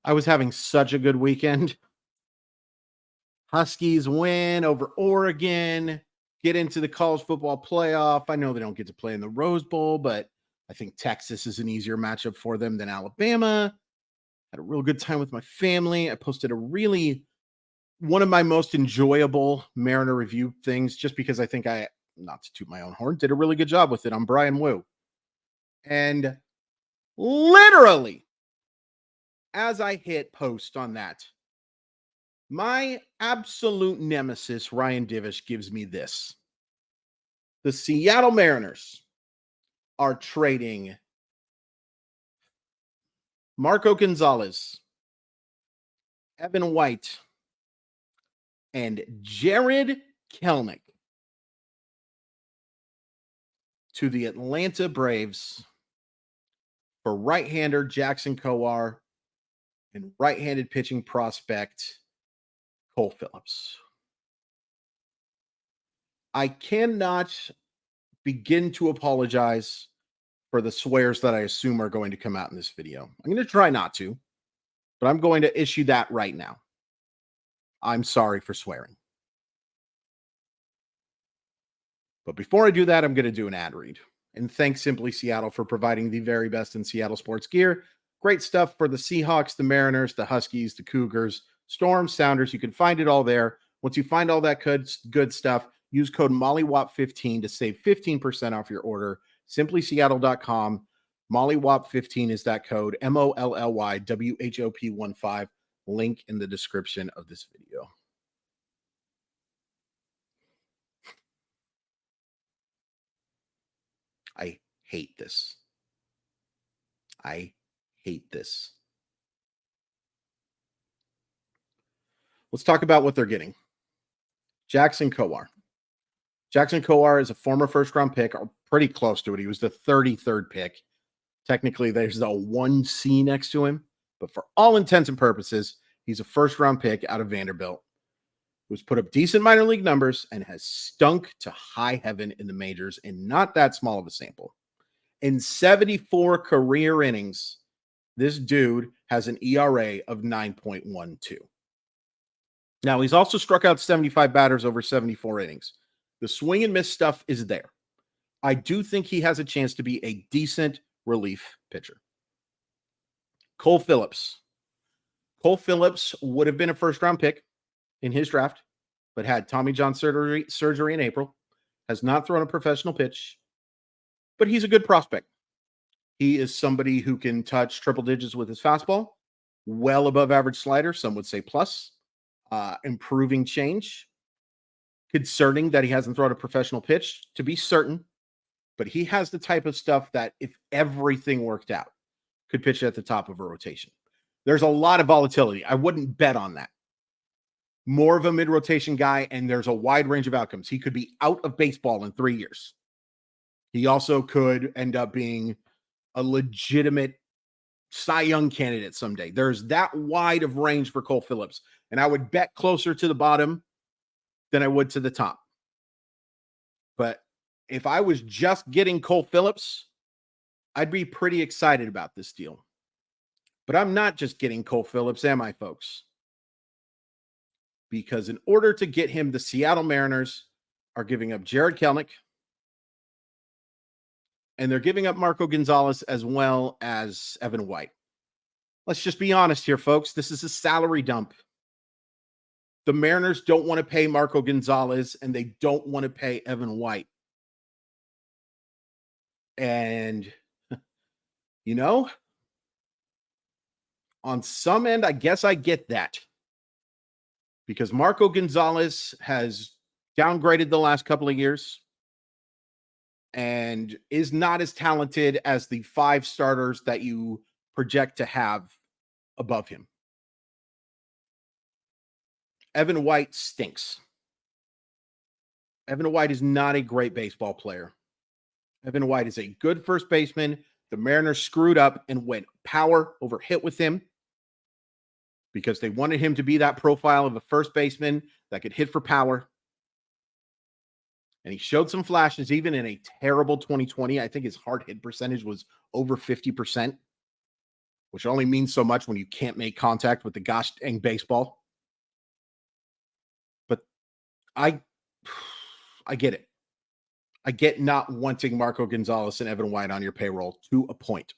I was having such a good weekend. Huskies win over Oregon, get into the college football playoff. I know they don't get to play in the Rose Bowl, but I think Texas is an easier matchup for them than Alabama. Had a real good time with my family. I posted one of my most enjoyable Mariner review things just because I think not to toot my own horn, did a really good job with it on Brian Wu. And literally, as I hit post on that, my absolute nemesis, Ryan Divish, gives me this. The Seattle Mariners are trading Marco Gonzales, Evan White, and Jared Kelenic to the Atlanta Braves for right-hander Jackson Kowar and right-handed pitching prospect Cole Phillips. I cannot begin to apologize for the swears that I assume are going to come out in this video. I'm going to try not to, but I'm going to issue that right now. I'm sorry for swearing. But before I do that, I'm going to do an ad read. And thanks Simply Seattle for providing the very best in Seattle sports gear. Great stuff for the Seahawks, the Mariners, the Huskies, the Cougars, Storms, Sounders. You can find it all there. Once you find all that good stuff, use code MOLLYWOP15 to save 15% off your order. SimplySeattle.com. MOLLYWOP15 is that code. MOLLYWHOP15. Link in the description of this video. I hate this. I hate this. Let's talk about what they're getting. Jackson Kowar. Jackson Kowar is a former first-round pick, or pretty close to it. He was the 33rd pick. Technically, there's a 1C next to him, but for all intents and purposes, he's a first-round pick out of Vanderbilt, who's put up decent minor league numbers and has stunk to high heaven in the majors, and not that small of a sample. In 74 career innings, this dude has an ERA of 9.12. Now, he's also struck out 75 batters over 74 innings. The swing and miss stuff is there. I do think he has a chance to be a decent relief pitcher. Cole Phillips. Cole Phillips would have been a first-round pick in his draft, but had Tommy John surgery in April, has not thrown a professional pitch, but he's a good prospect. He is somebody who can touch triple digits with his fastball, well above average slider, some would say plus, improving change. Concerning that he hasn't thrown a professional pitch, to be certain, but he has the type of stuff that if everything worked out, could pitch at the top of a rotation. There's a lot of volatility. I wouldn't bet on that. More of a mid-rotation guy, and there's a wide range of outcomes. He could be out of baseball in 3 years. He also could end up being a legitimate Cy Young candidate someday. There's that wide of range for Cole Phillips, and I would bet closer to the bottom than I would to the top. But if I was just getting Cole Phillips, I'd be pretty excited about this deal. But I'm not just getting Cole Phillips, am I, folks? Because in order to get him, the Seattle Mariners are giving up Jared Kelenic, and they're giving up Marco Gonzales as well as Evan White. Let's just be honest here, folks. This is a salary dump. The Mariners don't want to pay Marco Gonzales, and they don't want to pay Evan White. And, you know, on some end, I guess I get that. Because Marco Gonzales has downgraded the last couple of years and is not as talented as the 5 starters that you project to have above him. Evan White stinks. Evan White is not a great baseball player. Evan White is a good first baseman. The Mariners screwed up and went power over hit with him because they wanted him to be that profile of a first baseman that could hit for power. And he showed some flashes even in a terrible 2020. I think his hard hit percentage was over 50%. which only means so much when you can't make contact with the gosh dang baseball. But I get it. I get not wanting Marco Gonzales and Evan White on your payroll to a point.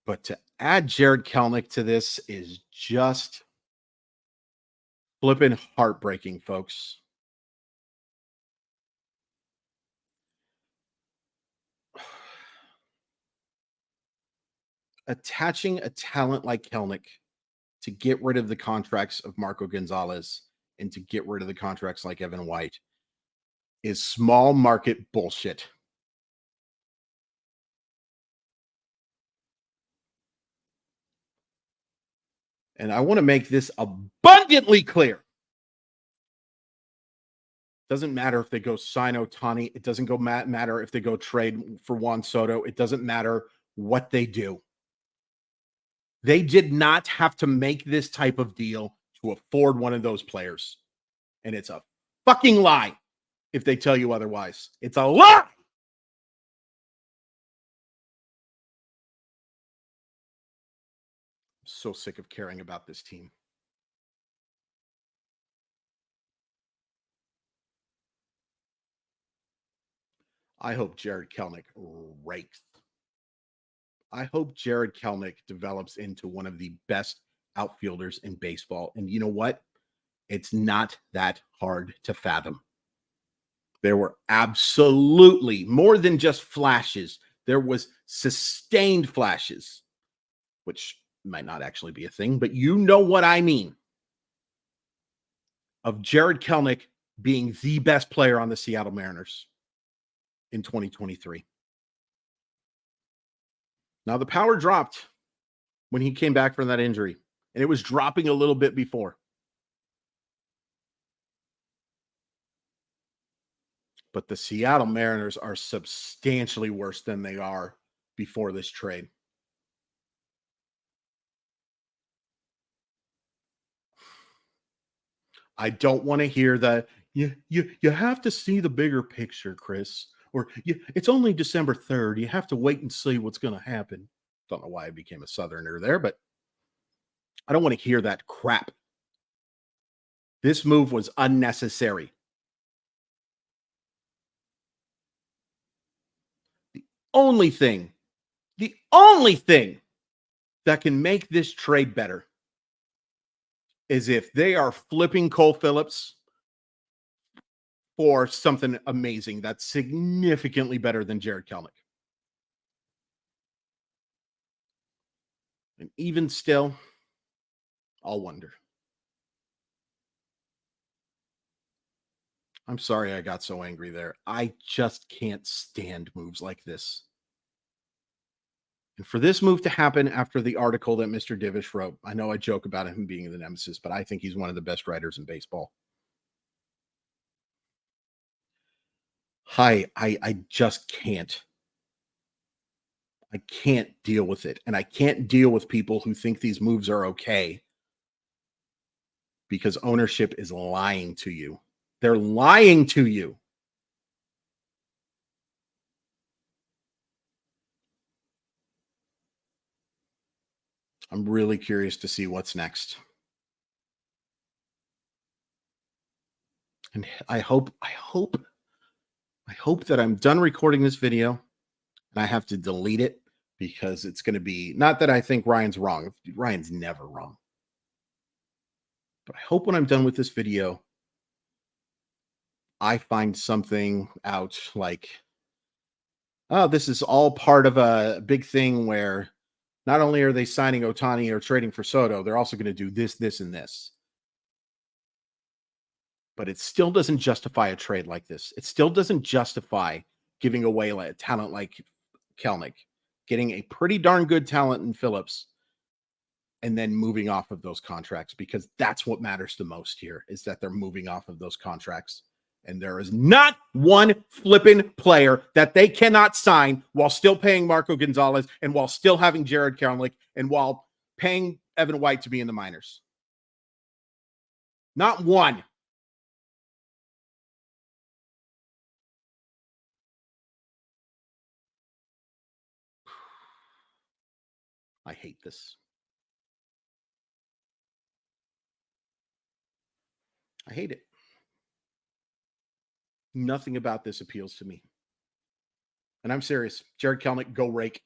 But to add Jared Kelenic to this is just flipping heartbreaking, folks. Attaching a talent like Kelenic to get rid of the contracts of Marco Gonzales and to get rid of the contracts like Evan White is small market bullshit. And I want to make this abundantly clear. Doesn't matter if they go sign Ohtani. It doesn't go matter if they go trade for Juan Soto. It doesn't matter what they do. They did not have to make this type of deal to afford one of those players. And it's a fucking lie if they tell you otherwise. It's a lie. I'm so sick of caring about this team. I hope Jared Kelenic rakes. I hope Jared Kelenic develops into one of the best outfielders in baseball. And you know what? It's not that hard to fathom. There were absolutely more than just flashes. There was sustained flashes, which might not actually be a thing, but you know what I mean, of Jared Kelenic being the best player on the Seattle Mariners in 2023. Now, the power dropped when he came back from that injury, and it was dropping a little bit before. But the Seattle Mariners are substantially worse than they are before this trade. I don't want to hear that you have to see the bigger picture, Chris. Or it's only December 3rd. You have to wait and see what's going to happen. Don't know why I became a Southerner there, but I don't want to hear that crap. This move was unnecessary. The only thing that can make this trade better is if they are flipping Cole Phillips for something amazing that's significantly better than Jared Kelenic. And even still, I'll wonder. I'm sorry I got so angry there. I just can't stand moves like this. And for this move to happen after the article that Mr. Divish wrote, I know I joke about him being the nemesis, but I think he's one of the best writers in baseball. I just can't. I can't deal with it. And I can't deal with people who think these moves are okay because ownership is lying to you. They're lying to you. I'm really curious to see what's next. And I hope that I'm done recording this video and I have to delete it because it's going to be, not that I think Ryan's wrong. Ryan's never wrong. But I hope when I'm done with this video, I find something out like, oh, this is all part of a big thing where not only are they signing Ohtani or trading for Soto, they're also going to do this, this, and this. But it still doesn't justify a trade like this. It still doesn't justify giving away a talent like Kelenic, getting a pretty darn good talent in Phillips, and then moving off of those contracts, because that's what matters the most here, is that they're moving off of those contracts. And there is not one flipping player that they cannot sign while still paying Marco Gonzales and while still having Jared Kelenic and while paying Evan White to be in the minors. Not one. I hate this. I hate it. Nothing about this appeals to me. And I'm serious. Jared Kelenic, go rake.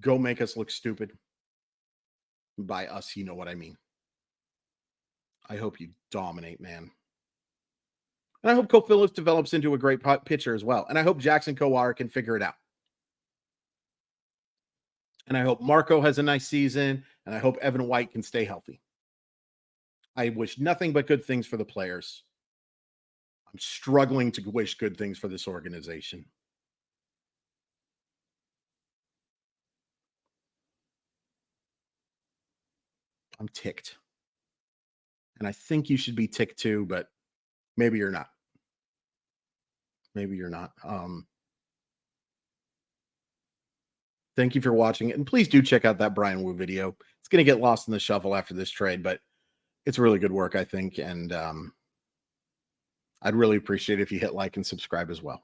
Go make us look stupid. By us, you know what I mean. I hope you dominate, man. And I hope Kowar Phillips develops into a great pitcher as well. And I hope Jackson Kowar can figure it out. And I hope Marco has a nice season. And I hope Evan White can stay healthy. I wish nothing but good things for the players. I'm struggling to wish good things for this organization. I'm ticked. And I think you should be ticked too, but maybe you're not. Maybe you're not. Thank you for watching. And please do check out that Brian Wu video. It's going to get lost in the shuffle after this trade, but it's really good work, I think. And I'd really appreciate it if you hit like and subscribe as well.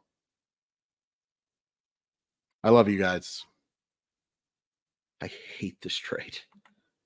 I love you guys. I hate this trade.